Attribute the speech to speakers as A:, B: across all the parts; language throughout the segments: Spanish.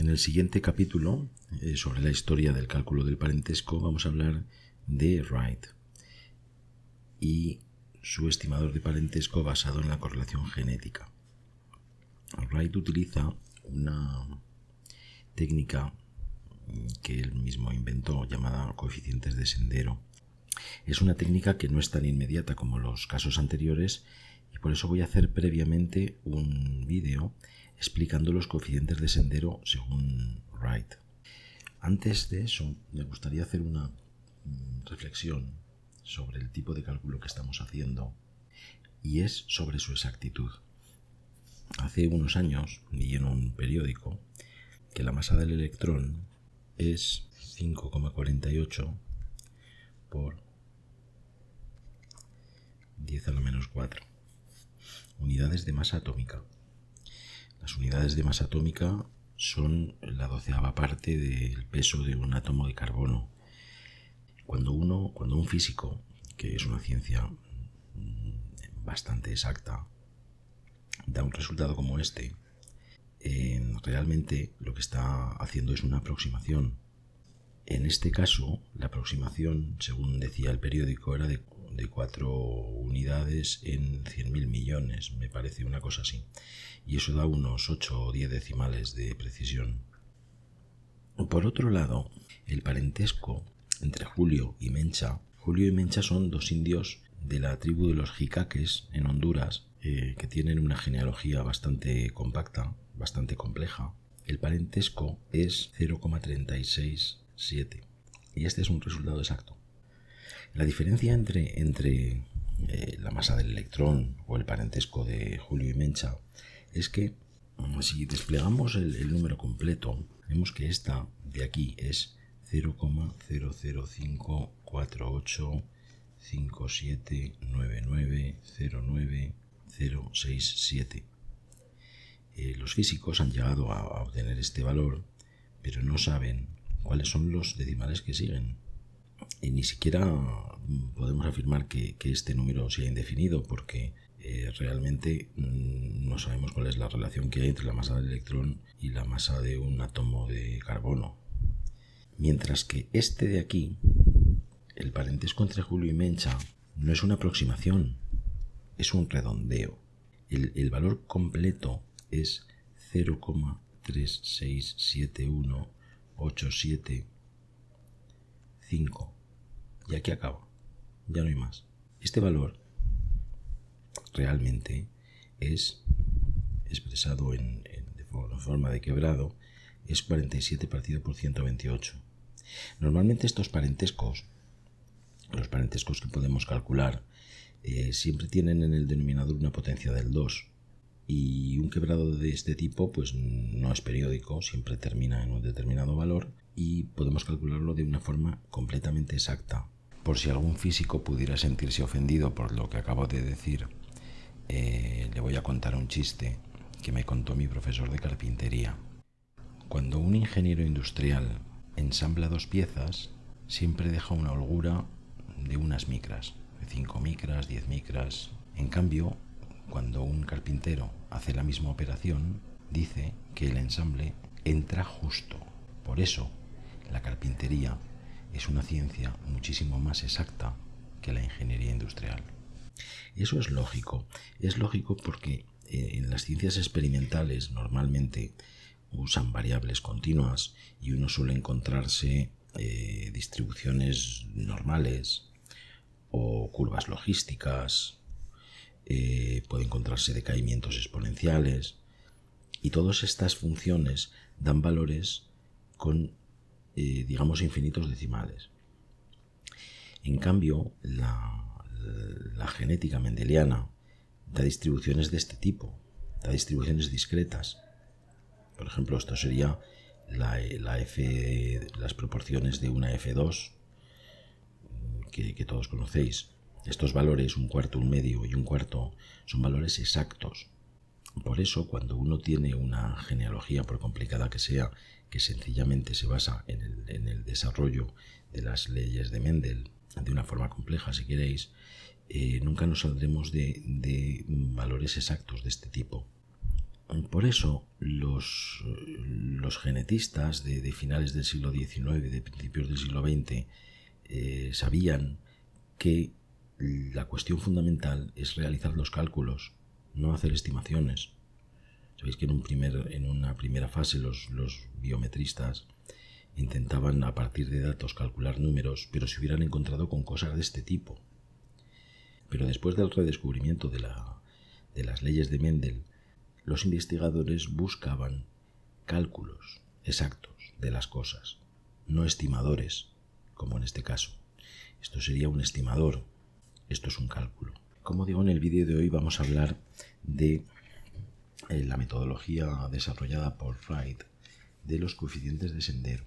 A: En el siguiente capítulo, sobre la historia del cálculo del parentesco, vamos a hablar de Wright y su estimador de parentesco basado en la correlación genética. Wright utiliza una técnica que él mismo inventó llamada coeficientes de sendero. Es una técnica que no es tan inmediata como los casos anteriores y por eso voy a hacer previamente un vídeo explicando los coeficientes de sendero según Wright. Antes de eso, me gustaría hacer una reflexión sobre el tipo de cálculo que estamos haciendo y es sobre su exactitud. Hace unos años leí en un periódico que la masa del electrón es 5,48 por 10 a la menos 4 unidades de masa atómica. Las unidades de masa atómica son la 12ª parte del peso de un átomo de carbono. Cuando un físico, que es una ciencia bastante exacta, da un resultado como este, realmente lo que está haciendo es una aproximación. En este caso, la aproximación, según decía el periódico, era de 4 unidades en 100.000 millones, me parece, una cosa así. Y eso da unos 8 o 10 decimales de precisión. Por otro lado, el parentesco entre Julio y Mencha. Julio y Mencha son dos indios de la tribu de los Jicaques en Honduras, que tienen una genealogía bastante compacta, bastante compleja. El parentesco es 0,367 y este es un resultado exacto. La diferencia entre la masa del electrón o el parentesco de Julio y Mencha es que si desplegamos el número completo, vemos que esta de aquí es 0,00548579909067. Los físicos han llegado a obtener este valor, pero no saben cuáles son los decimales que siguen. Y ni siquiera podemos afirmar que este número sea indefinido, porque realmente no sabemos cuál es la relación que hay entre la masa del electrón y la masa de un átomo de carbono. Mientras que este de aquí, el parentesco entre Julio y Mencha, no es una aproximación, es un redondeo. El valor completo es 0,3671875 y aquí acaba, ya no hay más. Este valor realmente es expresado en forma de quebrado, es 47 partido por 128. Normalmente estos parentescos, los parentescos que podemos calcular, siempre tienen en el denominador una potencia del 2 y un quebrado de este tipo pues no es periódico, siempre termina en un determinado valor y podemos calcularlo de una forma completamente exacta. Por si algún físico pudiera sentirse ofendido por lo que acabo de decir, le voy a contar un chiste que me contó mi profesor de carpintería. Cuando un ingeniero industrial ensambla dos piezas, siempre deja una holgura de unas micras, de 5 micras, 10 micras. En cambio, cuando un carpintero hace la misma operación, dice que el ensamble entra justo. Por eso, la carpintería es una ciencia muchísimo más exacta que la ingeniería industrial. Y eso es lógico porque en las ciencias experimentales normalmente usan variables continuas y uno suele encontrarse distribuciones normales o curvas logísticas, puede encontrarse decaimientos exponenciales y todas estas funciones dan valores con digamos infinitos decimales. En cambio, la genética mendeliana da distribuciones de este tipo, da distribuciones discretas. Por ejemplo, esto sería las proporciones de una F2 que todos conocéis. Estos valores, un cuarto, un medio y un cuarto, son valores exactos. Por eso, cuando uno tiene una genealogía, por complicada que sea, que sencillamente se basa en el desarrollo de las leyes de Mendel, de una forma compleja si queréis, nunca nos saldremos de valores exactos de este tipo. Por eso los los genetistas de finales del siglo XIX y de principios del siglo XX sabían que la cuestión fundamental es realizar los cálculos, no hacer estimaciones. Sabéis que en una primera fase los biometristas intentaban a partir de datos calcular números, pero se hubieran encontrado con cosas de este tipo. Pero después del redescubrimiento de las leyes de Mendel, los investigadores buscaban cálculos exactos de las cosas, no estimadores, como en este caso. Esto sería un estimador, esto es un cálculo. Como digo, en el vídeo de hoy vamos a hablar de la metodología desarrollada por Wright de los coeficientes de sendero.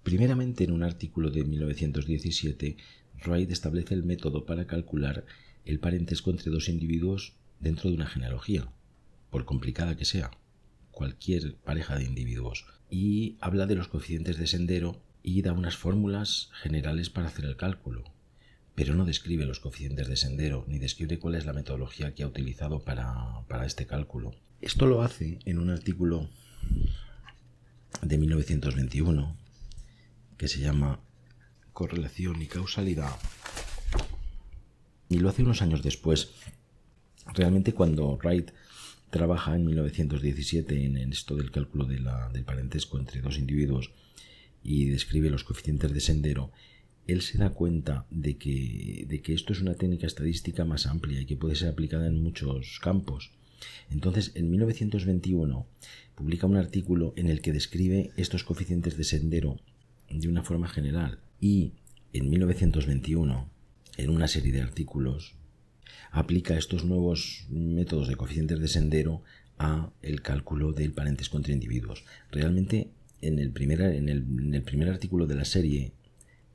A: Primeramente, en un artículo de 1917, Wright establece el método para calcular el parentesco entre dos individuos dentro de una genealogía, por complicada que sea, cualquier pareja de individuos, y habla de los coeficientes de sendero y da unas fórmulas generales para hacer el cálculo, pero no describe los coeficientes de sendero ni describe cuál es la metodología que ha utilizado para este cálculo. Esto lo hace en un artículo de 1921 que se llama Correlación y causalidad, y lo hace unos años después. Realmente, cuando Wright trabaja en 1917 en esto del cálculo del parentesco entre dos individuos y describe los coeficientes de sendero, él se da cuenta de que esto es una técnica estadística más amplia y que puede ser aplicada en muchos campos. Entonces, en 1921 publica un artículo en el que describe estos coeficientes de sendero de una forma general, y en 1921, en una serie de artículos, aplica estos nuevos métodos de coeficientes de sendero a el cálculo del parentesco entre individuos. Realmente, en el primer artículo de la serie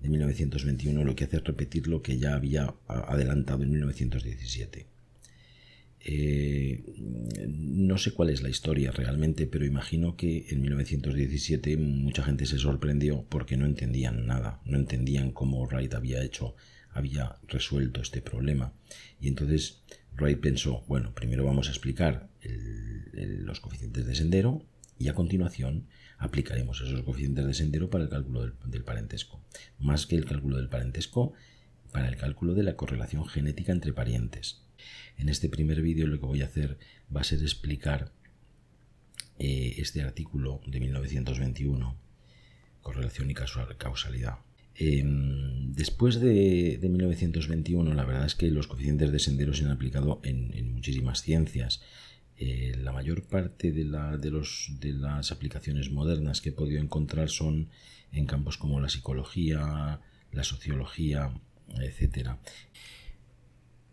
A: de 1921 lo que hace es repetir lo que ya había adelantado en 1917. No sé cuál es la historia realmente, pero imagino que en 1917 mucha gente se sorprendió porque no entendían nada, no entendían cómo Wright había resuelto este problema. Y entonces Wright pensó, bueno, primero vamos a explicar los coeficientes de sendero y a continuación aplicaremos esos coeficientes de sendero para el cálculo del parentesco. Más que el cálculo del parentesco, para el cálculo de la correlación genética entre parientes. En este primer vídeo lo que voy a hacer va a ser explicar este artículo de 1921, correlación y causalidad. Después de 1921, la verdad es que los coeficientes de sendero se han aplicado en muchísimas ciencias. La mayor parte de las aplicaciones modernas que he podido encontrar son en campos como la psicología, la sociología, etc.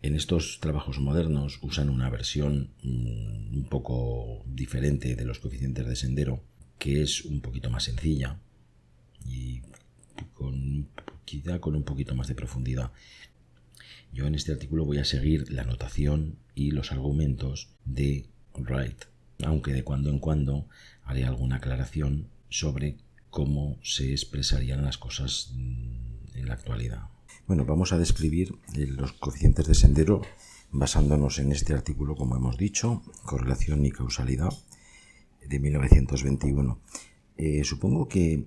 A: En estos trabajos modernos usan una versión un poco diferente de los coeficientes de sendero, que es un poquito más sencilla y quizá con un poquito más de profundidad. Yo en este artículo voy a seguir la notación y los argumentos de Wright, aunque de cuando en cuando haré alguna aclaración sobre cómo se expresarían las cosas en la actualidad. Bueno, vamos a describir los coeficientes de sendero basándonos en este artículo, como hemos dicho, Correlación y causalidad, de 1921. Supongo que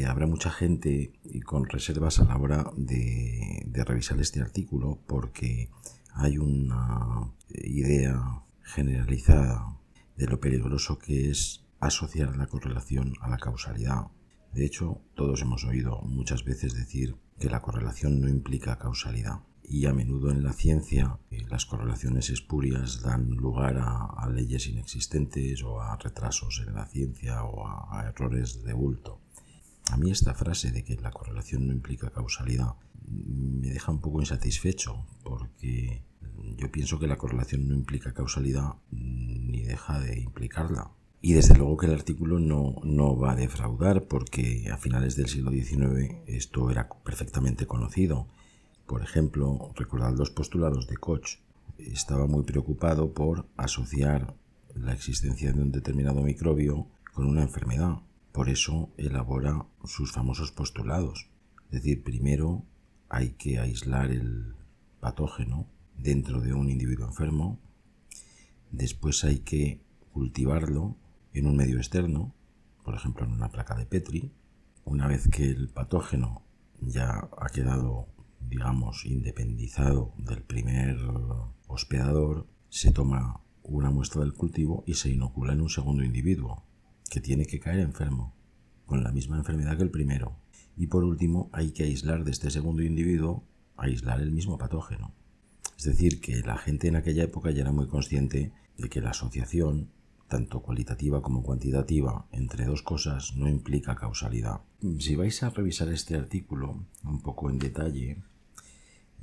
A: habrá mucha gente con reservas a la hora de revisar este artículo, porque hay una idea generalizada de lo peligroso que es asociar la correlación a la causalidad. De hecho, todos hemos oído muchas veces decir que la correlación no implica causalidad. Y a menudo en la ciencia las correlaciones espurias dan lugar a leyes inexistentes o a retrasos en la ciencia o a errores de bulto. A mí esta frase de que la correlación no implica causalidad me deja un poco insatisfecho, porque yo pienso que la correlación no implica causalidad ni deja de implicarla. Y desde luego que el artículo no va a defraudar, porque a finales del siglo XIX esto era perfectamente conocido. Por ejemplo, recordad los postulados de Koch. Estaba muy preocupado por asociar la existencia de un determinado microbio con una enfermedad. Por eso elabora sus famosos postulados. Es decir, primero hay que aislar el patógeno dentro de un individuo enfermo, Después hay que cultivarlo en un medio externo, por ejemplo en una placa de Petri. Una vez que el patógeno ya ha quedado, digamos, independizado del primer hospedador, se toma una muestra del cultivo y se inocula en un segundo individuo, que tiene que caer enfermo, con la misma enfermedad que el primero. Y por último, hay que aislar de este segundo individuo, aislar el mismo patógeno. Es decir, que la gente en aquella época ya era muy consciente de que la asociación, tanto cualitativa como cuantitativa, entre dos cosas no implica causalidad. Si vais a revisar este artículo un poco en detalle,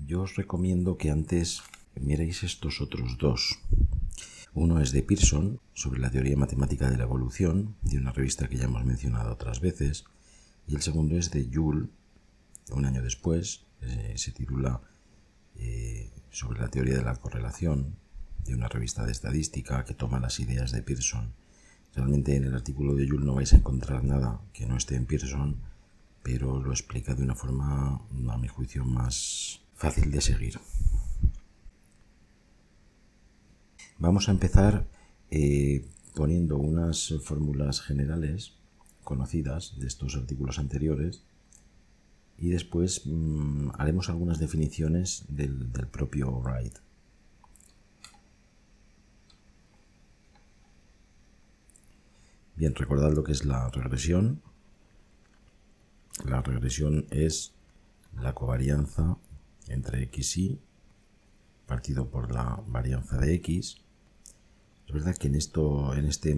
A: yo os recomiendo que antes miréis estos otros dos. Uno es de Pearson, sobre la teoría matemática de la evolución, de una revista que ya hemos mencionado otras veces, y el segundo es de Joule, un año después, se titula sobre la teoría de la correlación, de una revista de estadística que toma las ideas de Pearson. Realmente en el artículo de Joule no vais a encontrar nada que no esté en Pearson, pero lo explica de una forma, a mi juicio, más fácil de seguir. Vamos a empezar poniendo unas fórmulas generales conocidas de estos artículos anteriores y después haremos algunas definiciones del propio Wright. Bien, recordad lo que es la regresión. La regresión es la covarianza entre x y partido por la varianza de x. Es verdad que en este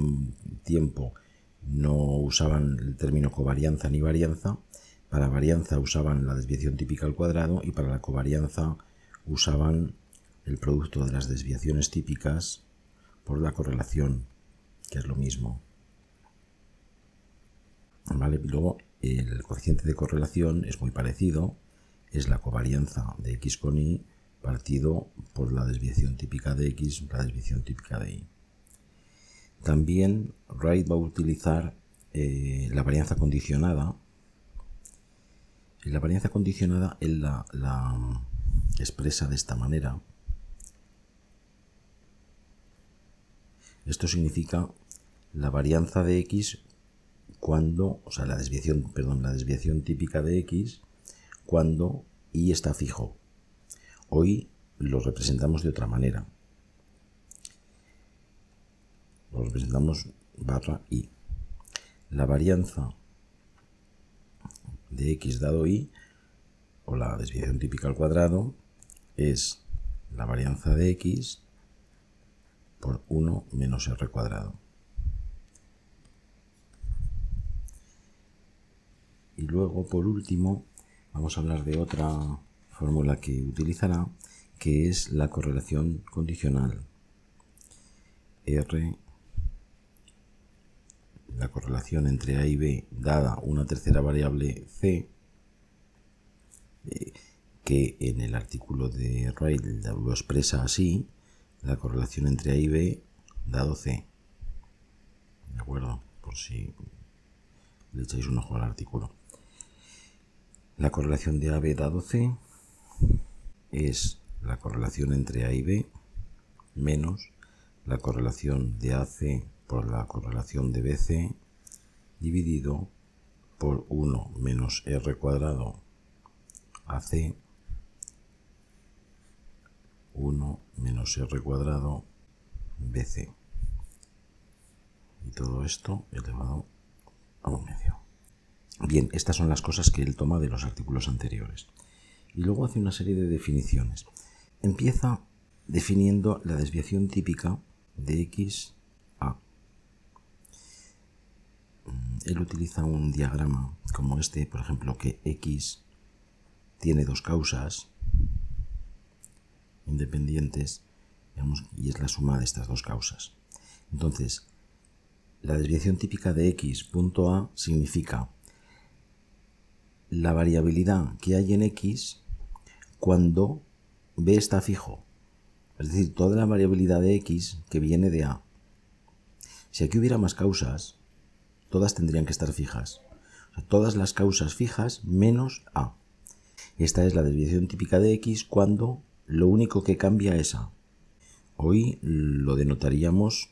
A: tiempo no usaban el término covarianza ni varianza. Para varianza usaban la desviación típica al cuadrado y para la covarianza usaban el producto de las desviaciones típicas por la correlación, que es lo mismo. ¿Vale? Luego el coeficiente de correlación es muy parecido, es la covarianza de x con y partido por la desviación típica de x, la desviación típica de y. También Wright va a utilizar la varianza condicionada. Y la varianza condicionada él la expresa de esta manera. Esto significa la varianza de x cuando, o sea, la desviación típica de x cuando y está fijo. Hoy lo representamos de otra manera. Lo representamos barra y. La varianza de x dado y, o la desviación típica al cuadrado, es la varianza de x por 1 menos r cuadrado. Y luego, por último, vamos a hablar de otra fórmula que utilizará, que es la correlación condicional. R, la correlación entre A y B dada una tercera variable C, que en el artículo de Wright lo expresa así, la correlación entre A y B dado C. ¿De acuerdo? Por si le echáis un ojo al artículo. La correlación de AB dado C es la correlación entre A y B menos la correlación de AC por la correlación de BC dividido por 1 menos R cuadrado AC 1 menos R cuadrado BC. Y todo esto elevado a 1 medio. Bien, estas son las cosas que él toma de los artículos anteriores. Y luego hace una serie de definiciones. Empieza definiendo la desviación típica de x a. Él utiliza un diagrama como este, por ejemplo, que x tiene dos causas independientes, digamos, y es la suma de estas dos causas. Entonces, la desviación típica de x punto a significa la variabilidad que hay en x cuando b está fijo. Es decir, toda la variabilidad de x que viene de a. Si aquí hubiera más causas, todas tendrían que estar fijas. O sea, todas las causas fijas menos a. Esta es la desviación típica de x cuando lo único que cambia es a. Hoy lo denotaríamos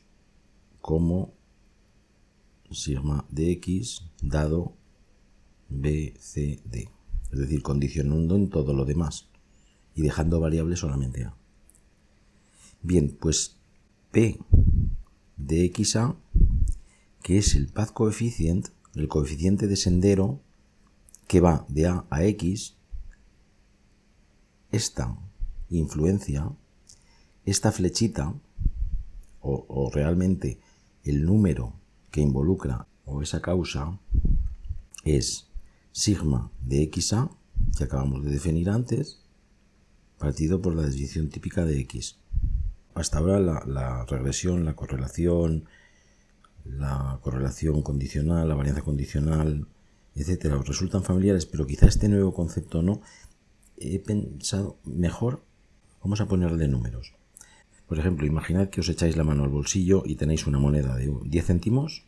A: como sigma de x dado BCD, es decir, condicionando en todo lo demás y dejando variable solamente A. Bien, pues P de XA, que es el path coefficient, el coeficiente de sendero que va de A a X, esta influencia, esta flechita, o realmente el número que involucra o esa causa, es sigma de XA, que acabamos de definir antes, partido por la desviación típica de X. Hasta ahora la regresión, la correlación condicional, la varianza condicional, etcétera, os resultan familiares, pero quizá este nuevo concepto no. He pensado mejor, vamos a ponerle números. Por ejemplo, imaginad que os echáis la mano al bolsillo y tenéis una moneda de 10 céntimos,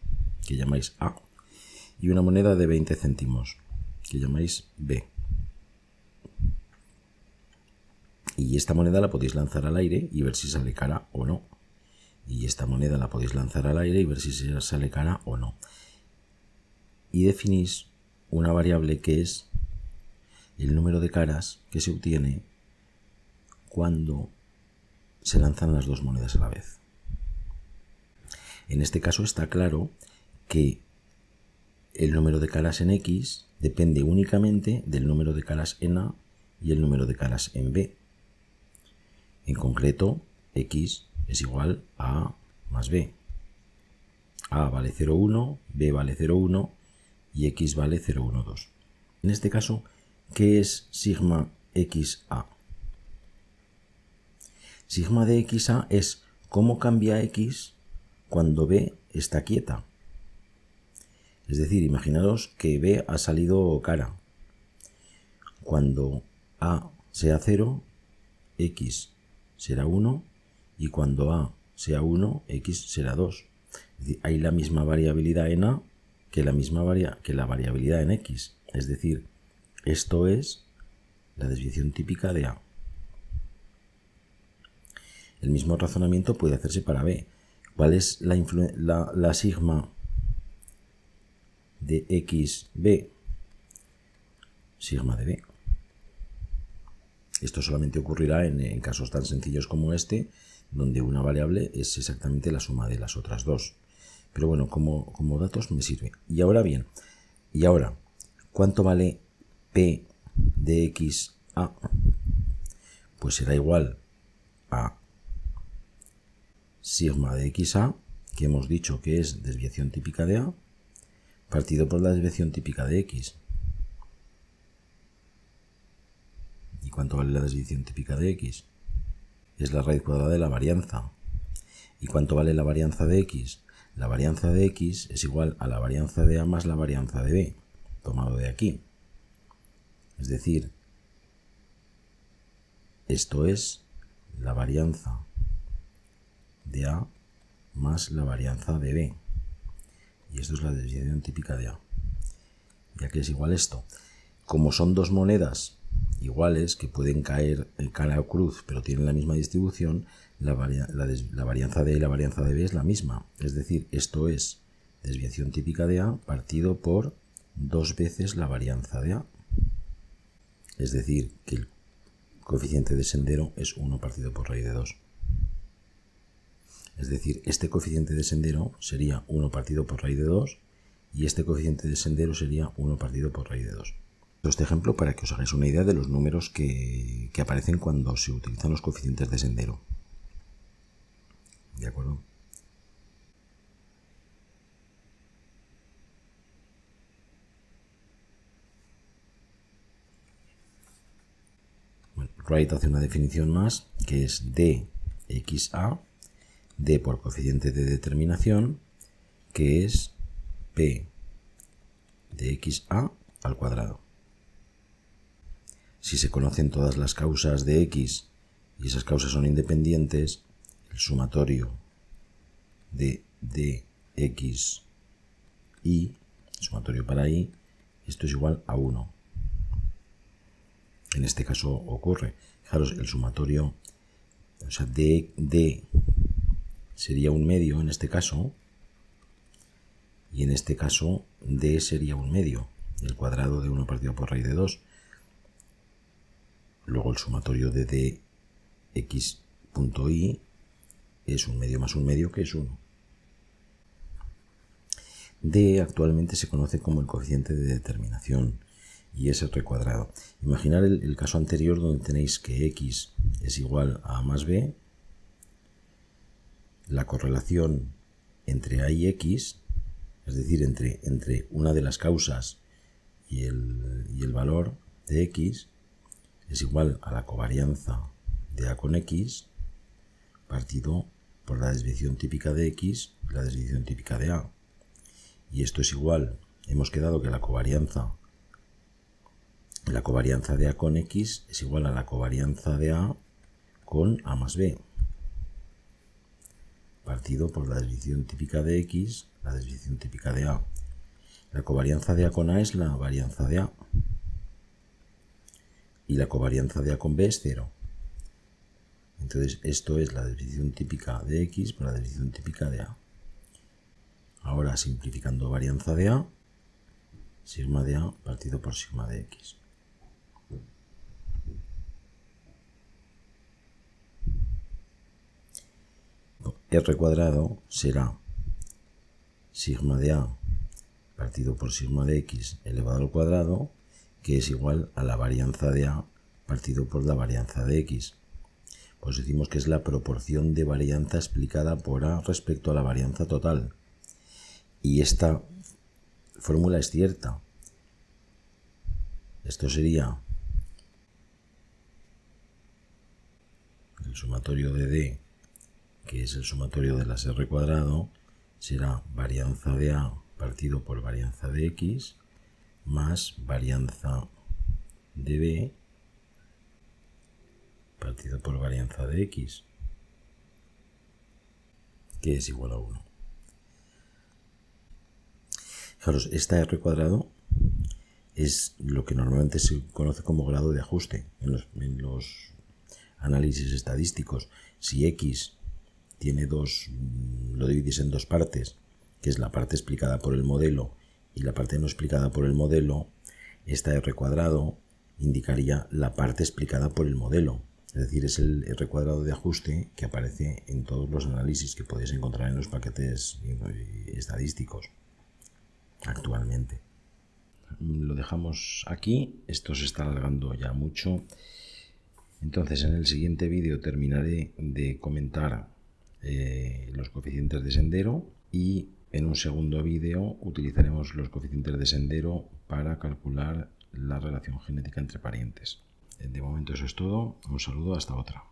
A: que llamáis A, y una moneda de 20 céntimos, que llamáis B. Y esta moneda la podéis lanzar al aire y ver si sale cara o no. Y esta moneda la podéis lanzar al aire y ver si sale cara o no. Y definís una variable que es el número de caras que se obtiene cuando se lanzan las dos monedas a la vez. En este caso está claro que el número de caras en X depende únicamente del número de caras en A y el número de caras en B. En concreto, X es igual a A más B. A vale 0,1, B vale 0,1 y X vale 0,12. En este caso, ¿qué es sigma XA? Sigma de XA es cómo cambia X cuando B está quieta. Es decir, imaginaros que B ha salido cara. Cuando A sea 0, X será 1 y cuando A sea 1, X será 2. Es decir, hay la misma variabilidad en A que la variabilidad en X. Es decir, esto es la desviación típica de A. El mismo razonamiento puede hacerse para B. ¿Cuál es la sigma de XB? Sigma de B. Esto solamente ocurrirá en casos tan sencillos como este, donde una variable es exactamente la suma de las otras dos. Pero bueno, como datos me sirve. Y ahora bien, ¿cuánto vale P de XA? Pues será igual a sigma de XA, que hemos dicho que es desviación típica de A, partido por la desviación típica de X. ¿Y cuánto vale la desviación típica de X? Es la raíz cuadrada de la varianza. ¿Y cuánto vale la varianza de X? La varianza de X es igual a la varianza de A más la varianza de B, tomado de aquí. Es decir, esto es la varianza de A más la varianza de B. Y esto es la desviación típica de A. ¿Y a qué es igual esto? Como son dos monedas iguales que pueden caer en cara o cruz, pero tienen la misma distribución, la varianza de A y la varianza de B es la misma. Es decir, esto es desviación típica de A partido por 2 veces la varianza de A. Es decir, que el coeficiente de sendero es 1 partido por raíz de 2. Es decir, este coeficiente de sendero sería 1 partido por raíz de 2 y este coeficiente de sendero sería 1 partido por raíz de 2. Este ejemplo para que os hagáis una idea de los números que aparecen cuando se utilizan los coeficientes de sendero. ¿De acuerdo? Bueno, Wright hace una definición más, que es dxa, d por coeficiente de determinación, que es p de xa al cuadrado. Si se conocen todas las causas de x y esas causas son independientes, el sumatorio de dx y, sumatorio para y, esto es igual a 1. En este caso ocurre, fijaros, el sumatorio o sea, D sería un medio en este caso, y en este caso D sería un medio, el cuadrado de 1 partido por raíz de 2. Luego el sumatorio de dx punto y es un medio más un medio, que es 1. D actualmente se conoce como el coeficiente de determinación y es R cuadrado. Imaginar el caso anterior donde tenéis que x es igual a A más B. La correlación entre A y X, es decir, entre una de las causas y el valor de X, es igual a la covarianza de A con X partido por la desviación típica de X y la desviación típica de A. Y esto es igual, hemos quedado que la covarianza de A con X es igual a la covarianza de A con A más B, partido por la desviación típica de X, la desviación típica de A. La covarianza de A con A es la varianza de A. Y la covarianza de A con B es 0. Entonces esto es la desviación típica de X por la desviación típica de A. Ahora simplificando varianza de A, sigma de A partido por sigma de X. R cuadrado será sigma de A partido por sigma de X elevado al cuadrado, que es igual a la varianza de A partido por la varianza de X. Pues decimos que es la proporción de varianza explicada por A respecto a la varianza total. Y esta fórmula es cierta. Esto sería el sumatorio de D, que es el sumatorio de las R cuadrado, será varianza de A partido por varianza de X más varianza de B partido por varianza de X, que es igual a 1. Fijaros, esta R cuadrado es lo que normalmente se conoce como grado de ajuste en los análisis estadísticos. Si X tiene lo dividís en dos partes, que es la parte explicada por el modelo y la parte no explicada por el modelo, esta R cuadrado indicaría la parte explicada por el modelo. Es decir, es el R cuadrado de ajuste que aparece en todos los análisis que podéis encontrar en los paquetes estadísticos actualmente. Lo dejamos aquí, esto se está alargando ya mucho. Entonces en el siguiente vídeo terminaré de comentar los coeficientes de sendero y en un segundo vídeo utilizaremos los coeficientes de sendero para calcular la relación genética entre parientes. De momento eso es todo. Un saludo, hasta otra.